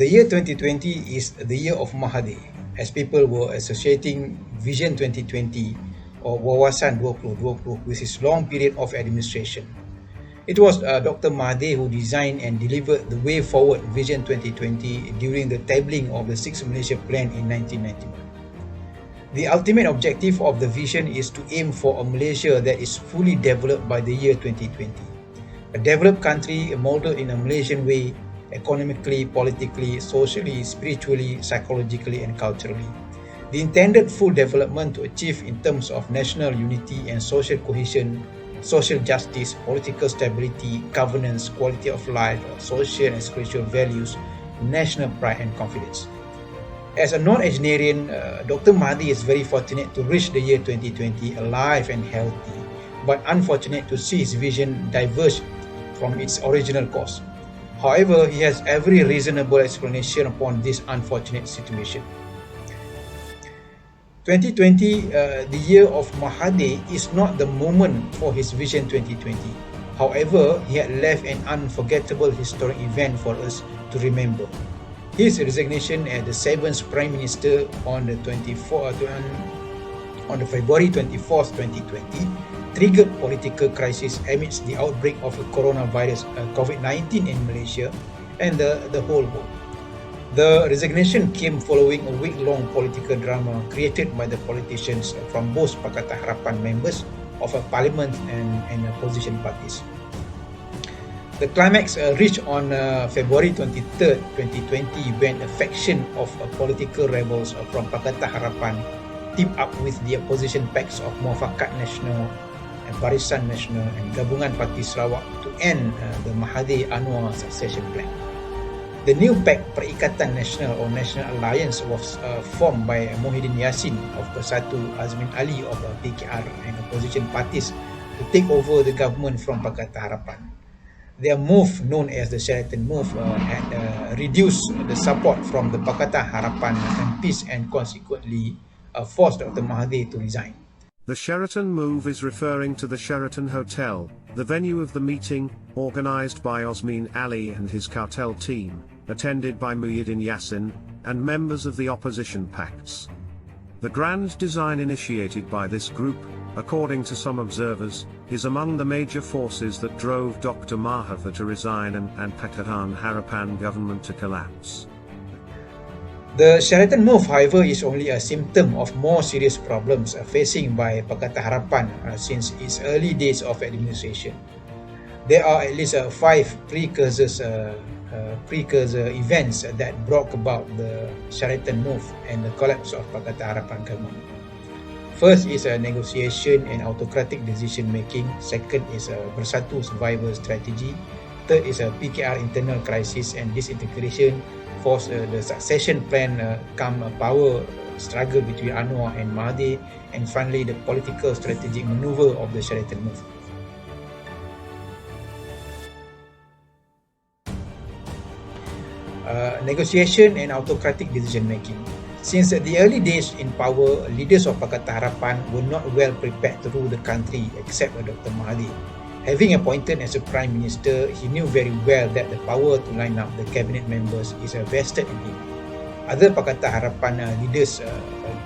The year 2020 is the year of Mahathir, as people were associating Vision 2020 or Wawasan 2020 with his long period of administration. It was Dr. Mahathir who designed and delivered the way forward Vision 2020 during the tabling of the Sixth Malaysia Plan in 1991. The ultimate objective of the vision is to aim for a Malaysia that is fully developed by the year 2020. A developed country modeled in a Malaysian way, economically, politically, socially, spiritually, psychologically, and culturally. The intended full development to achieve in terms of national unity and social cohesion, social justice, political stability, governance, quality of life, social and spiritual values, national pride and confidence. As a non-engineering, Dr. Mahathir is very fortunate to reach the year 2020 alive and healthy, but unfortunate to see his vision diverge from its original course. However, he has every reasonable explanation upon this unfortunate situation. 2020, the year of Mahathir, is not the moment for his Vision 2020. However, he had left an unforgettable historic event for us to remember. His resignation as the 7th Prime Minister on the February 24th, 2020, triggered political crisis amidst the outbreak of the coronavirus COVID-19 in Malaysia and the whole world. The resignation came following a week-long political drama created by the politicians from both Pakatan Harapan members of a parliament and opposition parties. The climax reached on February 23rd, 2020 when a faction of political rebels from Pakatan Harapan teamed up with the opposition pacts of Muafakat Nasional, Barisan Nasional and Gabungan Parti Sarawak to end the Mahathir Anwar succession plan. The new pact Perikatan Nasional or National Alliance was formed by Muhyiddin Yassin of BERSATU, Azmin Ali of PKR and opposition parties to take over the government from Pakatan Harapan. Their move, known as the Sheraton Move, had reduced the support from the Pakatan Harapan MPs and consequently forced Dr. Mahathir to resign. The Sheraton Move is referring to the Sheraton Hotel, the venue of the meeting, organised by Azmin Ali and his cartel team, attended by Muhyiddin Yassin, and members of the opposition pacts. The grand design initiated by this group, according to some observers, is among the major forces that drove Dr. Mahathir to resign and Pakatan Harapan government to collapse. The Sheraton Move, however, is only a symptom of more serious problems facing by Pakatan Harapan since its early days of administration. There are at least 5 precursor events that brought about the Sheraton Move and the collapse of Pakatan Harapan government. First is a negotiation and autocratic decision making. Second is a BERSATU survival strategy. Third is a PKR internal crisis and disintegration. Fourth, the succession plan come power struggle between Anwar and Mahathir, and finally the political strategic manoeuvre of the Sheraton Move. Negotiation and autocratic decision making. Since the early days in power, leaders of Pakatan Harapan were not well prepared to rule the country except Dr. Mahathir. Having appointed as a Prime Minister, he knew very well that the power to line up the cabinet members is vested in him. Other Pakatan Harapan leaders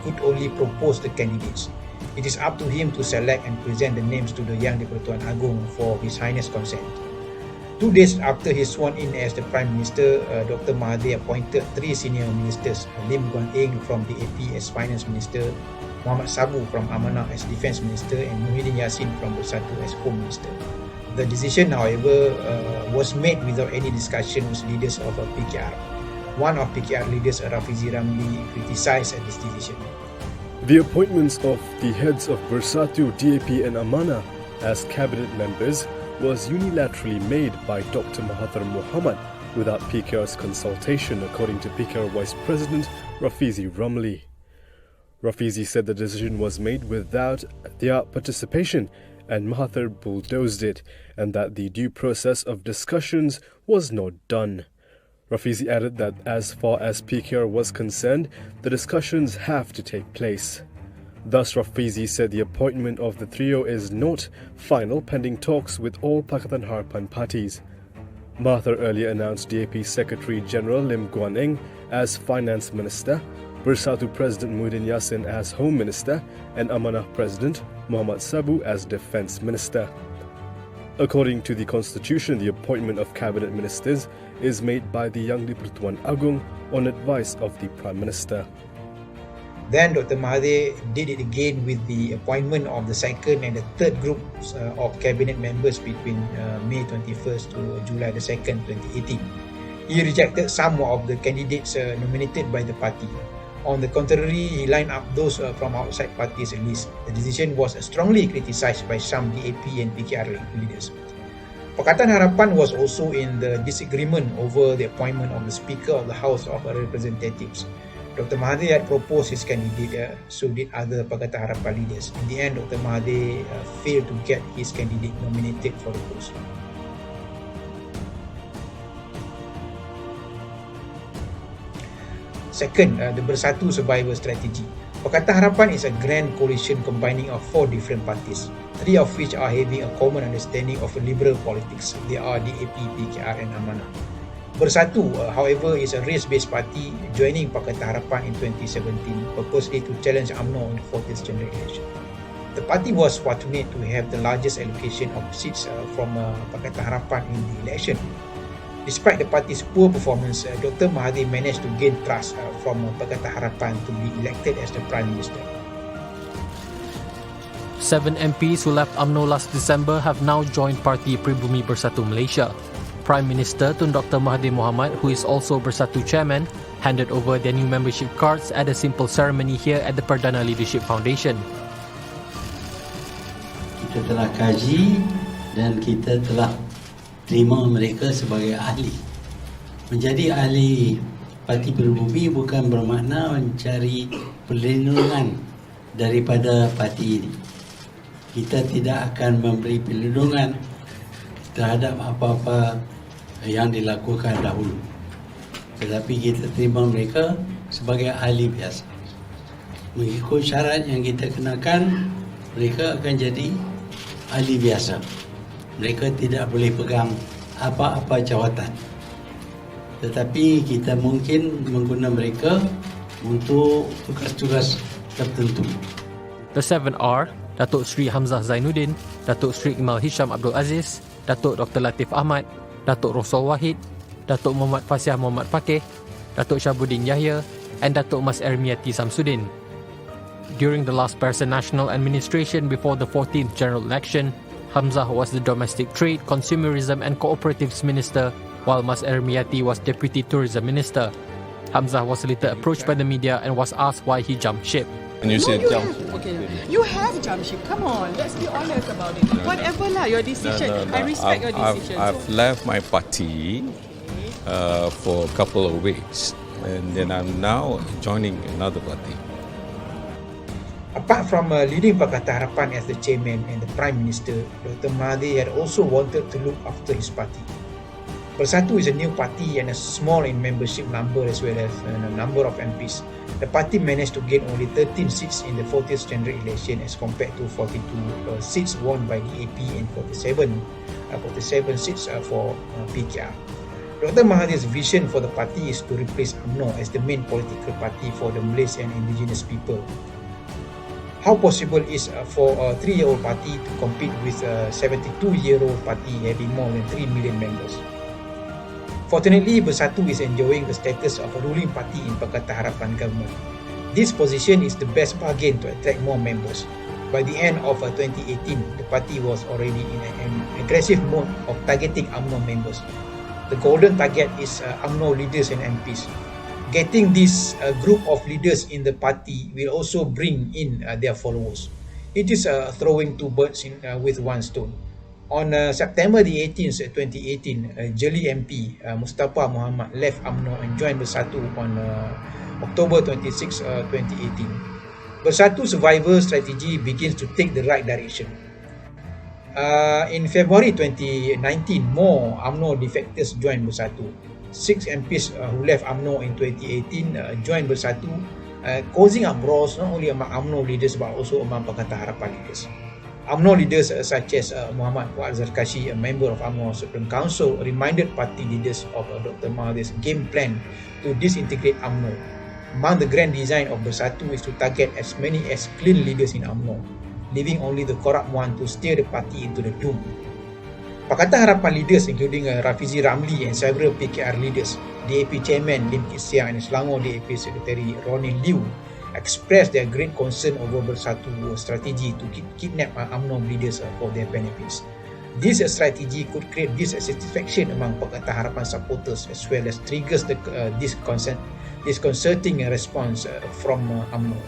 could only propose the candidates. It is up to him to select and present the names to the Yang di-Pertuan Agong for His Highness consent. 2 days after he sworn in as the Prime Minister, Dr. Mahathir appointed 3 senior ministers, Lim Guan Eng from the AP as Finance Minister, Muhammad Sabu from Amanah as Defence Minister and Muhyiddin Yassin from BERSATU as Home Minister. The decision, however, was made without any discussion with leaders of PKR. One of PKR leaders, Rafizi Ramli, criticised this decision. The appointments of the heads of BERSATU, DAP and Amanah as cabinet members was unilaterally made by Dr. Mahathir Mohamad without PKR's consultation, according to PKR Vice President Rafizi Ramli. Rafizi said the decision was made without their participation and Mahathir bulldozed it, and that the due process of discussions was not done. Rafizi added that as far as PKR was concerned, the discussions have to take place. Thus, Rafizi said the appointment of the trio is not final, pending talks with all Pakatan Harapan parties. Mahathir earlier announced DAP Secretary General Lim Guan Eng as Finance Minister, BERSATU President Muhyiddin Yassin as Home Minister, and Amanah President Muhammad Sabu as Defence Minister. According to the Constitution, the appointment of cabinet ministers is made by the Yang di-Pertuan Agong on advice of the Prime Minister. Then Dr. Mahathir did it again with the appointment of the second and the third groups of cabinet members between May 21st to July the 2nd, 2018. He rejected some of the candidates nominated by the party. On the contrary, he lined up those from outside parties list. The decision was strongly criticized by some DAP and PKR leaders. Pakatan Harapan was also in the disagreement over the appointment of the Speaker of the House of Representatives. Dr. Mahathir had proposed his candidate, so did other Pakatan Harapan leaders. In the end, Dr. Mahathir failed to get his candidate nominated for the post. Second, the BERSATU survival strategy. Pakatan Harapan is a grand coalition combining of 4 different parties, 3 of which are having a common understanding of liberal politics. They are DAP, PKR and Amanah. BERSATU, however, is a race-based party joining Pakatan Harapan in 2017, purposely to challenge UMNO in the 40th general election. The party was fortunate to have the largest allocation of seats from Pakatan Harapan in the election. Despite the party's poor performance, Dr. Mahathir managed to gain trust from Pakatan Harapan to be elected as the Prime Minister. 7 MPs who left UMNO last December have now joined Parti Pribumi Bersatu Malaysia. Prime Minister Tun Dr. Mahathir Mohamad, who is also Bersatu Chairman, handed over their new membership cards at a simple ceremony here at the Perdana Leadership Foundation. Kita telah kaji dan kita telah terima mereka sebagai ahli. Menjadi ahli Parti Pribumi bukan bermakna mencari perlindungan daripada parti ini. Kita tidak akan memberi perlindungan terhadap apa-apa yang dilakukan dahulu. Tetapi kita terima mereka sebagai ahli biasa. Mengikut syarat yang kita kenakan, mereka akan jadi ahli biasa. Mereka tidak boleh pegang apa-apa jawatan. Tetapi kita mungkin menggunakan mereka untuk tugas-tugas tertentu. The 7 are Datuk Sri Hamzah Zainuddin, Datuk Sri Imal Hisham Abdul Aziz, Datuk Dr. Latif Ahmad, Datuk Rosal Wahid, Datuk Muhammad Fasiah Muhammad Fakih, Datuk Syabuddin Yahya and Datuk Mas Ermiati Samsudin. During the last Persa National Administration before the 14th general election, Hamzah was the Domestic Trade, Consumerism and Cooperatives Minister, while Mas Ermiati was Deputy Tourism Minister. Hamzah was later approached by the media and was asked why he jumped ship. And you said jump. Okay, you have jumped ship. Come on, let's be honest about it. Whatever lah, your decision. I respect your decision. I've left my party for a couple of weeks, and then I'm now joining another party. Apart from leading Pakatan Harapan as the chairman and the Prime Minister, Dr. Mahathir had also wanted to look after his party. BERSATU is a new party and a small in membership number as well as a number of MPs. The party managed to gain only 13 seats in the 40th general election as compared to 42 seats won by DAP and 47 seats for PKR. Dr. Mahathir's vision for the party is to replace UMNO as the main political party for the Malaysian indigenous people. How possible is for a 3-year-old party to compete with a 72-year-old party having more than 3 million members? Fortunately, BERSATU is enjoying the status of a ruling party in Pakatan Harapan Government. This position is the best bargain to attract more members. By the end of 2018, the party was already in an aggressive mode of targeting UMNO members. The golden target is UMNO leaders and MPs. Getting this group of leaders in the party will also bring in their followers. It is throwing 2 birds with 1 stone. On September the 18th, 2018, Jeli MP Mustafa Muhammad left UMNO and joined BERSATU on October 26, 2018. BERSATU survival strategy begins to take the right direction. In February 2019, more UMNO defectors joined BERSATU. 6 MPs who left UMNO in 2018 joined BERSATU, causing uproars not only among UMNO leaders but also among Pakatan Harapan leaders. UMNO leaders such as Muhammad Fuad Zarkashi, a member of UMNO Supreme Council, reminded party leaders of Dr. Mahathir's game plan to disintegrate UMNO. Among the grand design of BERSATU is to target as many as clean leaders in UMNO, leaving only the corrupt one to steer the party into the doom. Pakatan Harapan leaders including Rafizi Ramli and several PKR leaders, DAP Chairman Lim Kit Siang and Selangor DAP Secretary Ronnie Liu expressed their great concern over BERSATU strategy to kidnap UMNO leaders for their benefits. This strategy could create dissatisfaction among Pakatan Harapan supporters as well as triggers the disconcerting response from UMNO.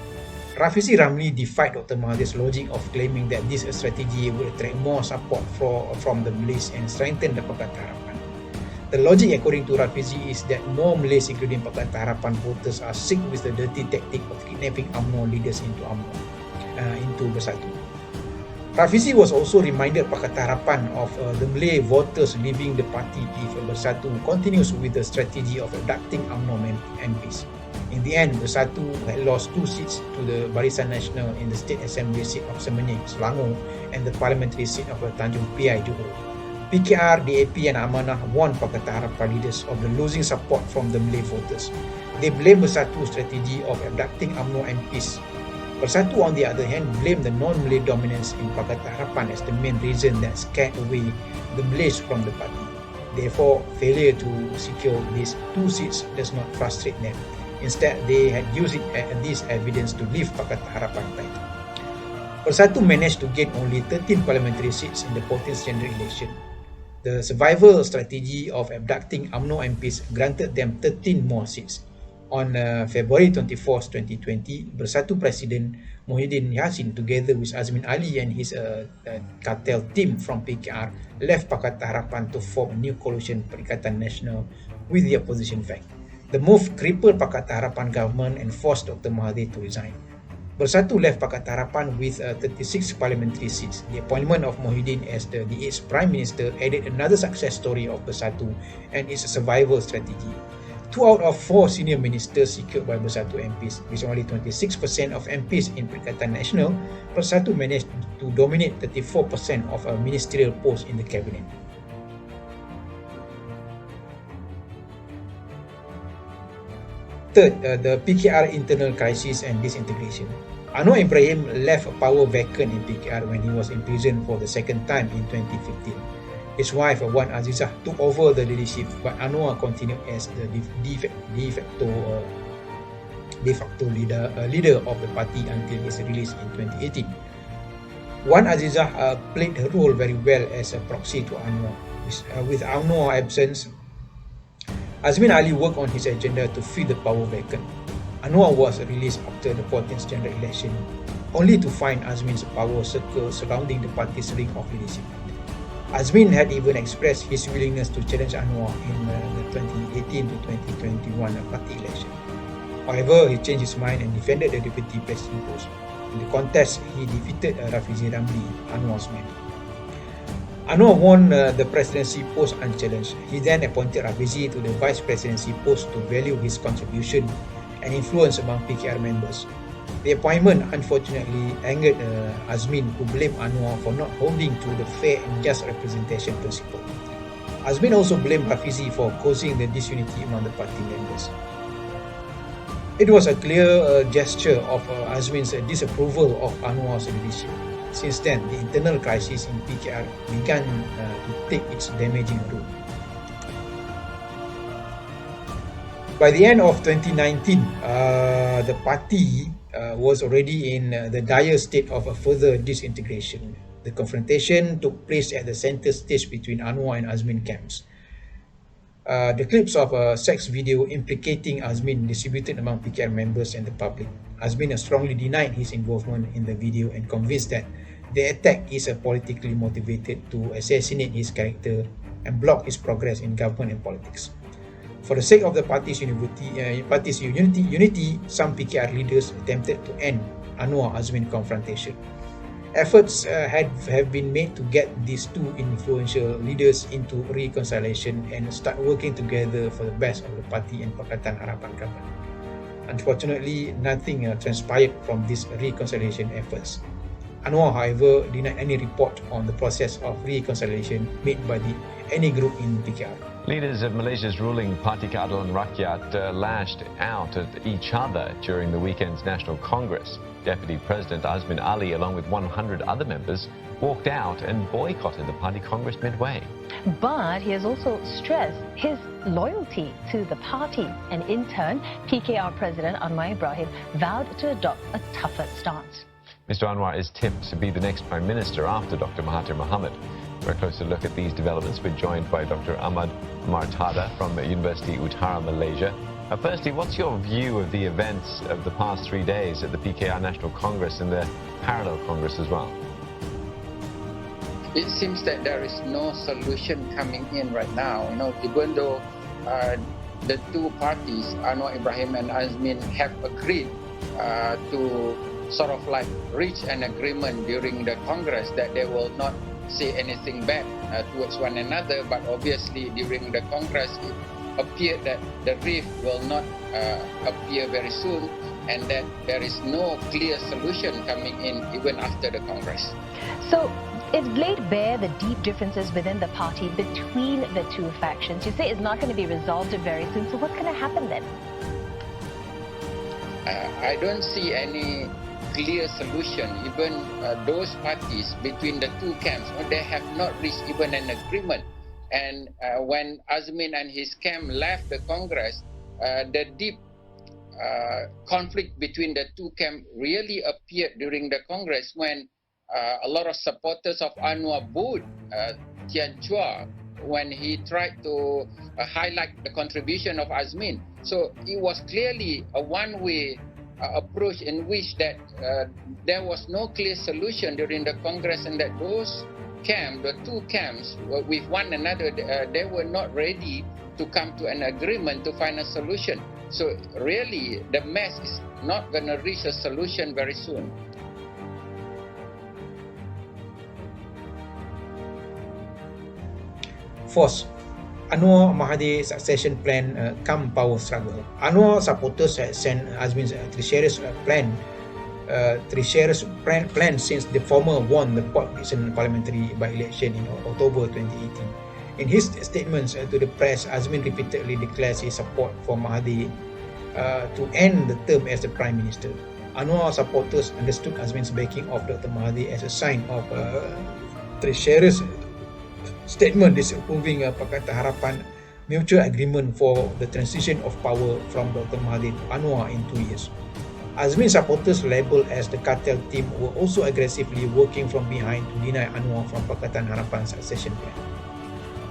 Rafizi Ramli defied Dr. Mahathir's logic of claiming that this strategy would attract more support from the Malays and strengthen the Pakatan Harapan. The logic, according to Rafizi, is that more Malays, including Pakatan Harapan voters, are sick with the dirty tactic of kidnapping UMNO leaders into BERSATU. Rafizi was also reminded Pakatan Harapan of the Malay voters leaving the party if BERSATU continues with the strategy of abducting UMNO MPs. In the end, BERSATU had lost 2 seats to the Barisan Nasional in the State Assembly seat of Semenyih, Selangor, and the parliamentary seat of Tanjung Piai, Johor. PKR, DAP and Amanah warned Pakatan Harapan leaders of the losing support from the Malay voters. They blamed BERSATU's strategy of abducting UMNO MPs. BERSATU, on the other hand, blamed the non-Malay dominance in Pakatan Harapan as the main reason that scared away the Malays from the party. Therefore, failure to secure these 2 seats does not frustrate them. Instead, they had used this evidence to leave Pakatan Harapan title. BERSATU managed to gain only 13 parliamentary seats in the 14th general election. The survival strategy of abducting UMNO MPs granted them 13 more seats. On February 24, 2020, BERSATU President Muhyiddin Yassin, together with Azmin Ali and his cartel team from PKR, left Pakatan Harapan to form a new coalition Perikatan Nasional with the opposition flank. The move crippled Pakatan Harapan government and forced Dr. Mahathir to resign. BERSATU left Pakatan Harapan with 36 parliamentary seats. The appointment of Muhyiddin as the 8th Prime Minister added another success story of BERSATU and its survival strategy. 2 out of 4 senior ministers secured by BERSATU MPs. With only 26% of MPs in Perikatan Nasional, BERSATU managed to dominate 34% of ministerial posts in the cabinet. Third, the PKR internal crisis and disintegration. Anwar Ibrahim left power vacant in PKR when he was imprisoned for the second time in 2015. His wife, Wan Azizah, took over the leadership, but Anwar continued as the de facto leader of the party until his release in 2018. Wan Azizah played her role very well as a proxy to Anwar. With Anwar's absence, Azmin Ali worked on his agenda to fill the power vacant. Anwar was released after the 14th general election, only to find Azmin's power circle surrounding the party's ring of leadership. Azmin had even expressed his willingness to challenge Anwar in the 2018 to 2021 party election. However, he changed his mind and defended the deputy president post. In the contest, he defeated Rafizi Ramli, Anwar's man. Anwar won the presidency post unchallenged. He then appointed Rafizi to the vice presidency post to value his contribution and influence among PKR members. The appointment unfortunately angered Azmin, who blamed Anwar for not holding to the fair and just representation principle. Azmin also blamed Rafizi for causing the disunity among the party members. It was a clear gesture of Azmin's disapproval of Anwar's leadership. Since then, the internal crisis in PKR began to take its damaging root. By the end of 2019, the party was already in the dire state of a further disintegration. The confrontation took place at the center stage between Anwar and Azmin camps. The clips of a sex video implicating Azmin distributed among PKR members and the public. Azmin has strongly denied his involvement in the video and convinced that the attack is politically motivated to assassinate his character and block his progress in government and politics. For the sake of the party's unity, some PKR leaders attempted to end Anwar-Azmin confrontation. Efforts have been made to get these two influential leaders into reconciliation and start working together for the best of the party and Pakatan Harapan Government. Unfortunately, nothing transpired from these reconciliation efforts. Anwar, however, denied any report on the process of reconciliation made by any group in PKR. Leaders of Malaysia's ruling Parti Keadilan Rakyat lashed out at each other during the weekend's National Congress. Deputy President Azmin Ali, along with 100 other members, walked out and boycotted the party Congress midway. But he has also stressed his loyalty to the party. And in turn, PKR President Anwar Ibrahim vowed to adopt a tougher stance. Mr. Anwar is tipped to be the next Prime Minister after Dr. Mahathir Mohamad. For a closer look at these developments, we're joined by Dr. Ahmad Martada from University Utara, Malaysia. Firstly, what's your view of the events of the past 3 days at the PKR National Congress and the parallel Congress as well? It seems that there is no solution coming in right now. Even though the two parties, Anwar Ibrahim and Azmin, have agreed to sort of like reach an agreement during the Congress that they will not say anything bad towards one another, but obviously during the Congress it appeared that the rift will not appear very soon, and that there is no clear solution coming in even after the Congress. So it's laid bare the deep differences within the party between the two factions. You say it's not going to be resolved very soon, so what's going to happen then? I don't see any clear solution. Even those parties between the two camps, they have not reached even an agreement. And when Azmin and his camp left the Congress, the deep conflict between the two camps really appeared during the Congress when a lot of supporters of Anwar booed Tian Chua when he tried to highlight the contribution of Azmin. So it was clearly a one-way approach in which that there was no clear solution during the Congress, and that those camps, the two camps, with one another, they were not ready to come to an agreement to find a solution. So really, the mess is not going to reach a solution very soon. Fourth, Anwar Mahathir succession plan come power struggle. Anwar supporters had sent Azmin's treacherous plan since the former won the Port Dickson parliamentary by-election in October 2018. In his statements to the press, Azmin repeatedly declares his support for Mahathir to end the term as the Prime Minister. Anwar supporters understood Azmin's backing of Dr. Mahathir as a sign of treacherous statement disapproving Pakatan Harapan mutual agreement for the transition of power from Dr. Mahathir to Anwar in 2 years. Azmin supporters labelled as the cartel team were also aggressively working from behind to deny Anwar from Pakatan Harapan succession plan.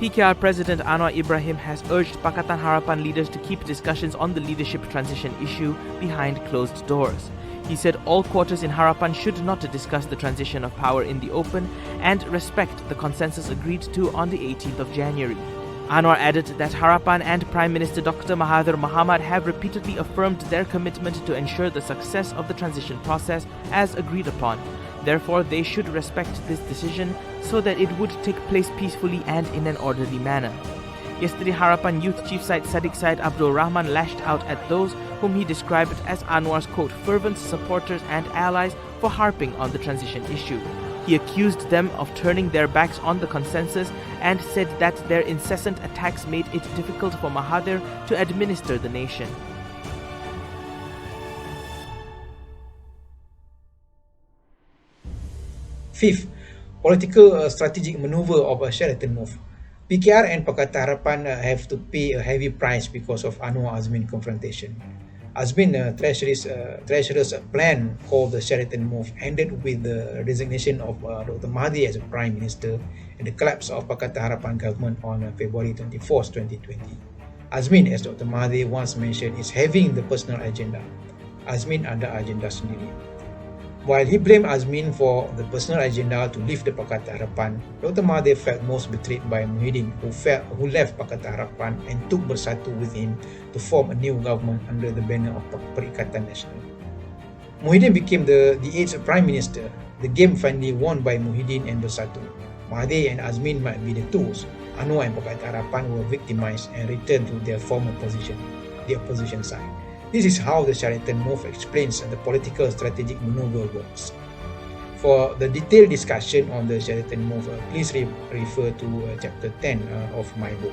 PKR President Anwar Ibrahim has urged Pakatan Harapan leaders to keep discussions on the leadership transition issue behind closed doors. He said all quarters in Harapan should not discuss the transition of power in the open and respect the consensus agreed to on the 18th of January. Anwar added that Harapan and Prime Minister Dr. Mahathir Mohamad have repeatedly affirmed their commitment to ensure the success of the transition process as agreed upon. Therefore, they should respect this decision so that it would take place peacefully and in an orderly manner. Yesterday, Harapan Youth Chief Sadiq Said Abdul Rahman lashed out at those whom he described as Anwar's, quote, fervent supporters and allies for harping on the transition issue. He accused them of turning their backs on the consensus and said that their incessant attacks made it difficult for Mahathir to administer the nation. Fifth, political strategic manoeuvre of a Sheraton Move. PKR and Pakatan Harapan have to pay a heavy price because of Anwar-Azmin confrontation. Azmin treacherous plan called the Sheraton Move ended with the resignation of Dr. Mahathir as a Prime Minister and the collapse of Pakatan Harapan Government on February 24, 2020. Azmin, as Dr. Mahathir once mentioned, is having the personal agenda. Azmin ada agenda sendiri. While he blamed Azmin for the personal agenda to lift the Pakatan Harapan, Dr. Mahathir felt most betrayed by Muhyiddin, who left Pakatan Harapan and took BERSATU with him to form a new government under the banner of Perikatan Nasional. Muhyiddin became the 8th Prime Minister. The game finally won by Muhyiddin and BERSATU. Mahathir and Azmin might be the tools. Anwar and Pakatan Harapan were victimized and returned to their former position, the opposition side. This is how the Sheraton Move explains the political strategic maneuver works. For the detailed discussion on the Sheraton Move, please refer to chapter 10 of my book.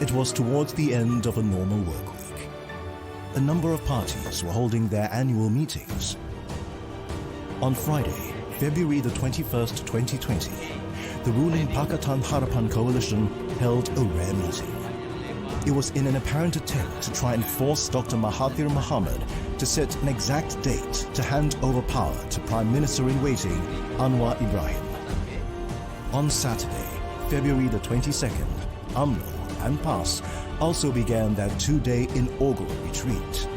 It was towards the end of a normal work week. A number of parties were holding their annual meetings. On Friday, February the 21st, 2020, the ruling Pakatan Harapan coalition held a rare meeting. It was in an apparent attempt to try and force Dr. Mahathir Mohamad to set an exact date to hand over power to Prime Minister-in-waiting Anwar Ibrahim. On Saturday, February the 22nd, UMNO and PAS also began their two-day inaugural retreat.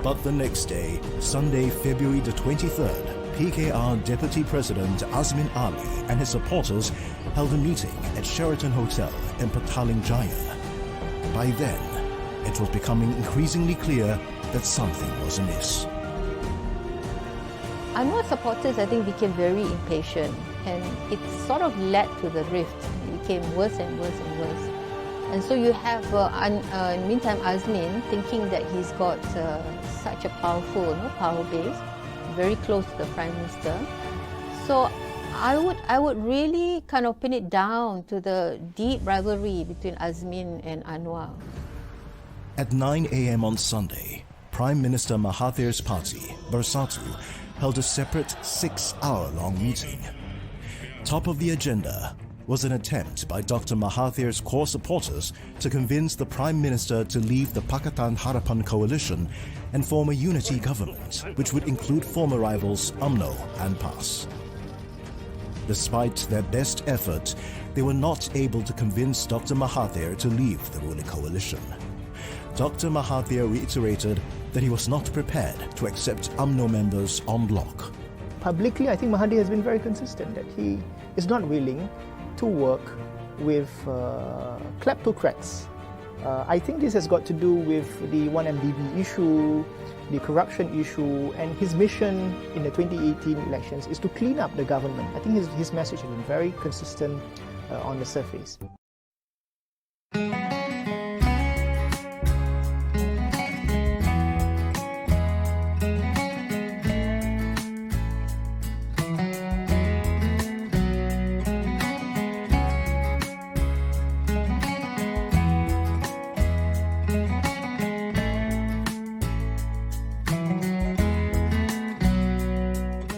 But the next day, Sunday, February the 23rd, PKR Deputy President Azmin Ali and his supporters held a meeting at Sheraton Hotel in Petaling Jaya. By then, it was becoming increasingly clear that something was amiss. Anwar supporters, I think, became very impatient, and it sort of led to the rift. It became worse and worse and worse. And so you have, in the meantime, Azmin thinking that he's got such a powerful power base, very close to the Prime Minister. So I would really kind of pin it down to the deep rivalry between Azmin and Anwar. At 9 a.m. on Sunday, Prime Minister Mahathir's party, BERSATU, held a separate 6-hour-long meeting. Top of the agenda was an attempt by Dr. Mahathir's core supporters to convince the Prime Minister to leave the Pakatan Harapan coalition and form a unity government, which would include former rivals UMNO and PAS. Despite their best effort, they were not able to convince Dr. Mahathir to leave the ruling coalition. Dr. Mahathir reiterated that he was not prepared to accept UMNO members en bloc. Publicly, I think Mahathir has been very consistent that he is not willing to work with kleptocrats. I think this has got to do with the 1MDB issue, the corruption issue, and his mission in the 2018 elections is to clean up the government. I think his message has been very consistent on the surface.